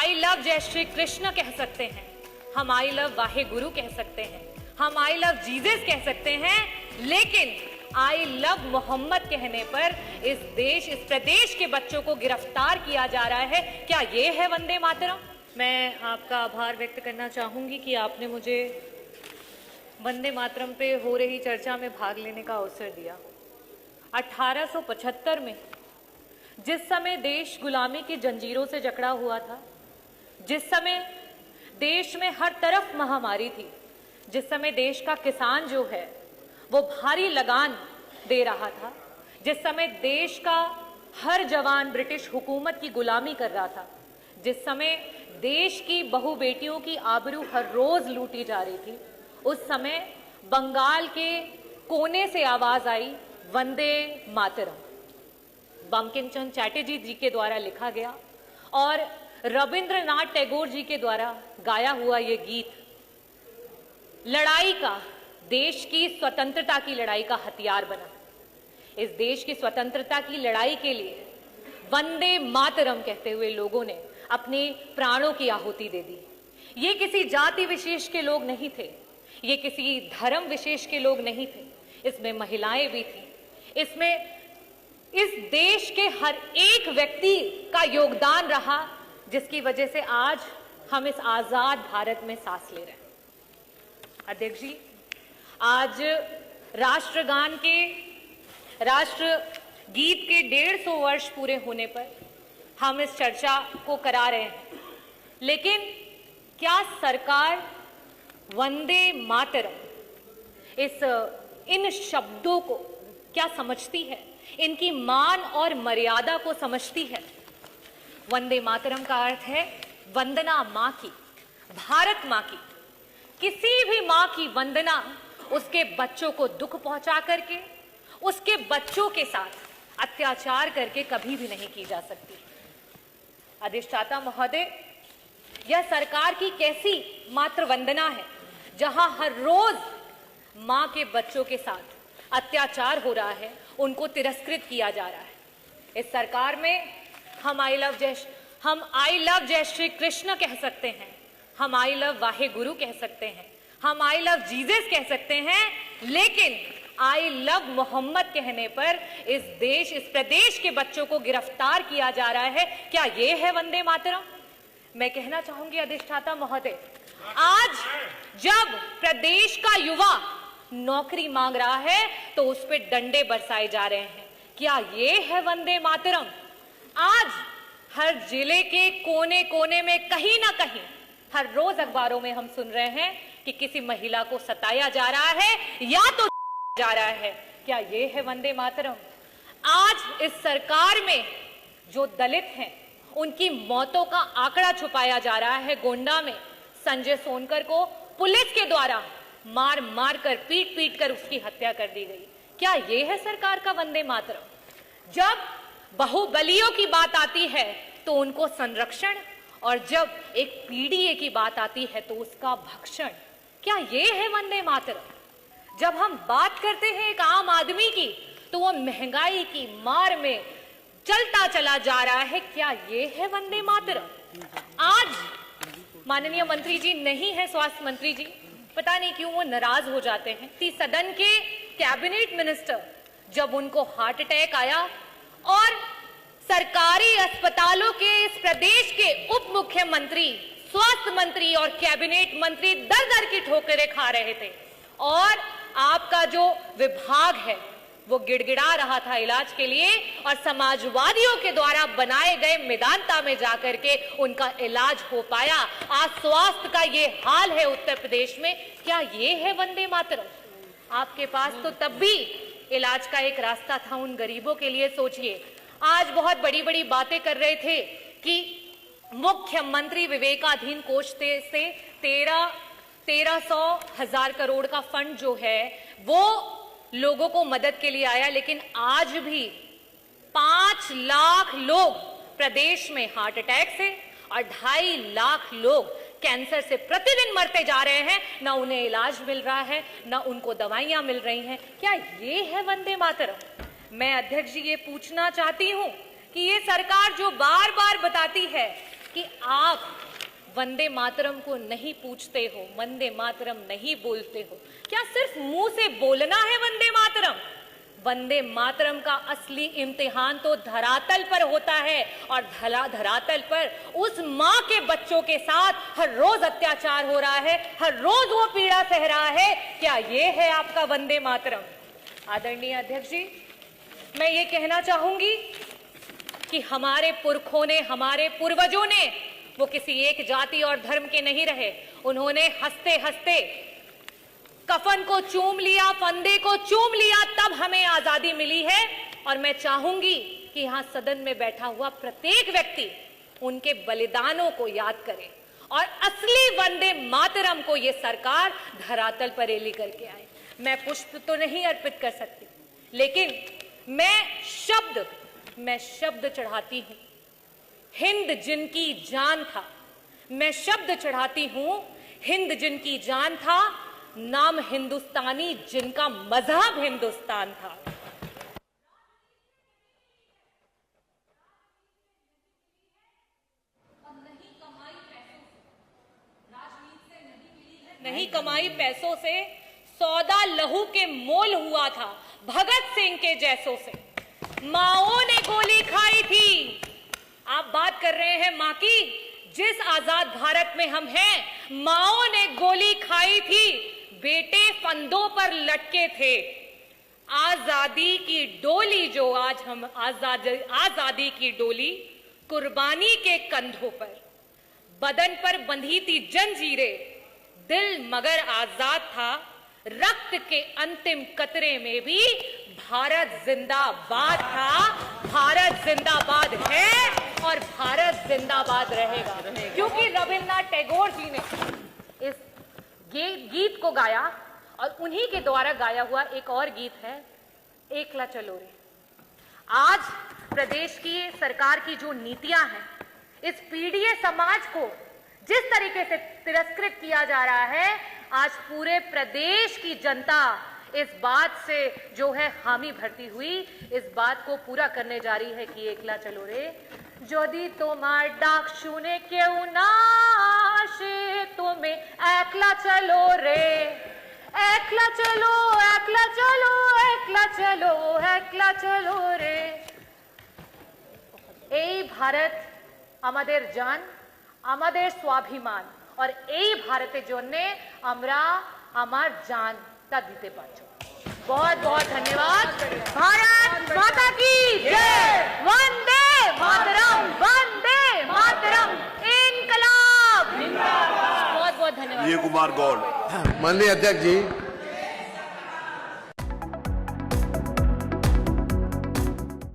I love जय श्री कृष्ण कह सकते हैं, हम आई लव वाहे गुरु कह सकते हैं, हम आई लव जीसस कह सकते हैं, लेकिन आई लव मोहम्मद कहने पर इस प्रदेश के बच्चों को गिरफ्तार किया जा रहा है। क्या ये है वंदे मातरम? मैं आपका आभार व्यक्त करना चाहूंगी कि आपने मुझे वंदे मातरम पे हो रही चर्चा में भाग लेने का अवसर दिया। 1875 में जिस समय देश गुलामी की जंजीरों से जकड़ा हुआ था, जिस समय देश में हर तरफ महामारी थी, जिस समय देश का किसान जो है वो भारी लगान दे रहा था, जिस समय देश का हर जवान ब्रिटिश हुकूमत की गुलामी कर रहा था, जिस समय देश की बहू बेटियों की आबरू हर रोज लूटी जा रही थी, उस समय बंगाल के कोने से आवाज आई वंदे मातरम। बंकिम चंद्र चटर्जी जी के द्वारा लिखा गया और रविंद्रनाथ टैगोर जी के द्वारा गाया हुआ ये गीत लड़ाई का, देश की स्वतंत्रता की लड़ाई का हथियार बना। इस देश की स्वतंत्रता की लड़ाई के लिए वंदे मातरम कहते हुए लोगों ने अपने प्राणों की आहुति दे दी। ये किसी जाति विशेष के लोग नहीं थे, ये किसी धर्म विशेष के लोग नहीं थे, इसमें महिलाएं भी थी, इसमें इस देश के हर एक व्यक्ति का योगदान रहा, जिसकी वजह से आज हम इस आजाद भारत में सांस ले रहे हैं। अध्यक्ष जी, आज राष्ट्रगान के, राष्ट्र गीत के 150 वर्ष पूरे होने पर हम इस चर्चा को करा रहे हैं, लेकिन क्या सरकार वंदे मातरम इन शब्दों को क्या समझती है, इनकी मान और मर्यादा को समझती है? वंदे मातरम का अर्थ है वंदना मां की, भारत मां की। किसी भी मां की वंदना उसके बच्चों को दुख पहुंचा करके, उसके बच्चों के साथ अत्याचार करके कभी भी नहीं की जा सकती। अधिष्ठाता महोदय, यह सरकार की कैसी मात्र वंदना है जहां हर रोज मां के बच्चों के साथ अत्याचार हो रहा है, उनको तिरस्कृत किया जा रहा है। इस सरकार में हम आई लव जय श्री कृष्ण कह सकते हैं, हम आई लव वाहे गुरु कह सकते हैं, हम आई लव जीसस कह सकते हैं, लेकिन आई लव मोहम्मद कहने पर इस प्रदेश के बच्चों को गिरफ्तार किया जा रहा है। क्या ये है वंदे मातरम? मैं कहना चाहूंगी अधिष्ठाता महोदय, आज जब प्रदेश का युवा नौकरी मांग रहा है तो उस पे डंडे बरसाए जा रहे हैं। क्या ये है वंदे मातरम? आज हर जिले के कोने कोने में कहीं ना कहीं हर रोज अखबारों में हम सुन रहे हैं कि किसी महिला को सताया जा रहा है या तो जा रहा है। क्या ये है वंदे मातरम? आज इस सरकार में जो दलित हैं उनकी मौतों का आंकड़ा छुपाया जा रहा है। गोंडा में संजय सोनकर को पुलिस के द्वारा मार मार कर, पीट पीट कर उसकी हत्या कर दी गई। क्या ये है सरकार का वंदे मातरम? जब बाहुबलियों की बात आती है तो उनको संरक्षण, और जब एक पीडीए की बात आती है तो उसका भक्षण। क्या ये है वंदे मातरम? जब हम बात करते हैं एक आम आदमी की तो वो महंगाई की मार में चलता चला जा रहा है। क्या ये है वंदे मातरम? आज माननीय मंत्री जी नहीं है, स्वास्थ्य मंत्री जी, पता नहीं क्यों वो नाराज हो जाते हैं। सदन के कैबिनेट मिनिस्टर जब उनको हार्ट अटैक आया और सरकारी अस्पतालों के इस प्रदेश के उप मुख्यमंत्री, स्वास्थ्य मंत्री और कैबिनेट मंत्री दर दर की ठोकरें खा रहे थे और आपका जो विभाग है वो गिड़गिड़ा रहा था इलाज के लिए, और समाजवादियों के द्वारा बनाए गए मेदांता में जाकर के उनका इलाज हो पाया। आज स्वास्थ्य का ये हाल है उत्तर प्रदेश में। क्या ये है वंदे मातरम? आपके पास तो तब भी इलाज का एक रास्ता था उन गरीबों के लिए। सोचिए, आज बहुत बड़ी बड़ी बातें कर रहे थे कि मुख्यमंत्री विवेकाधीन कोष से 1300,000 करोड़ का फंड जो है वो लोगों को मदद के लिए आया, लेकिन आज भी 5 लाख लोग प्रदेश में हार्ट अटैक से और 2.5 लाख लोग कैंसर से प्रतिदिन मरते जा रहे हैं। ना उन्हें इलाज मिल रहा है, ना उनको दवाइयां मिल रही हैं। क्या ये है वंदे मातरम? मैं अध्यक्ष जी ये पूछना चाहती हूं कि ये सरकार जो बार बार बताती है कि आप वंदे मातरम को नहीं पूछते हो, वंदे मातरम नहीं बोलते हो। क्या सिर्फ मुंह से बोलना है वंदे मातरम? वंदे मातरम का असली इम्तिहान तो धरातल पर होता है, और धरातल पर उस माँ के बच्चों के साथ हर रोज अत्याचार हो रहा है, हर रोज वो पीड़ा सह रहा है। क्या ये है आपका वंदे मातरम? आदरणीय अध्यक्ष जी, मैं ये कहना चाहूंगी कि हमारे पुरखों ने, हमारे पूर्वजों ने, वो किसी एक जाति और धर्म के नहीं रहे। उन्होंने हंसते हंसते कफन को चूम लिया, फंदे को चूम लिया, तब हमें आजादी मिली है। और मैं चाहूंगी कि यहां सदन में बैठा हुआ प्रत्येक व्यक्ति उनके बलिदानों को याद करे और असली वंदे मातरम को ये सरकार धरातल पर ले करके आए। मैं पुष्प तो नहीं अर्पित कर सकती, लेकिन मैं शब्द चढ़ाती हूं। हिंद जिनकी जान था, मैं शब्द चढ़ाती हूं। हिंद जिनकी जान था, नाम हिंदुस्तानी जिनका मजहब हिंदुस्तान था। नहीं कमाई पैसों से, सौदा लहू के मोल हुआ था भगत सिंह के जैसों से। माओं ने गोली खाई थी। आप बात कर रहे हैं मां की, जिस आजाद भारत में हम हैं, माओं ने गोली खाई थी, बेटे फंदों पर लटके थे। आजादी की डोली जो आज हम आजादी की डोली कुर्बानी के कंधों पर, बदन पर बंधी थी जंजीरें, दिल मगर आजाद था। रक्त के अंतिम कतरे में भी भारत जिंदाबाद था। भारत जिंदाबाद है और भारत जिंदाबाद रहेगा, क्योंकि रविन्द्रनाथ टैगोर जी ने इस गीत को गाया, और उन्हीं के द्वारा गाया हुआ एक और गीत है, एकला चलो रे। आज प्रदेश की सरकार की जो नीतियां हैं, इस पीड़ित समाज को जिस तरीके से तिरस्कृत किया जा रहा है, आज पूरे प्रदेश की जनता इस बात से जो है हामी भरती हुई, इस बात को पूरा करने जा रही है कि एकला चलो रे। যদি তোমার ডাক শুনে কেউ না আসে, তুমি একলা চলো রে, একলা চলো, একলা চলো, একলা চলো, একলা চলো রে। এই ভারত আমাদের জান, আমাদের স্বাভিমান, और এই ভারতের জন্য আমরা আমার জানটা দিতে পারছি। बहुत बहुत धन्यवाद। भारत माता की जय। वंदे मातरम, वंदे मातरम, इनकलाब। बहुत बहुत धन्यवाद। विजय कुमार गौड़। माननीय अध्यक्ष जी,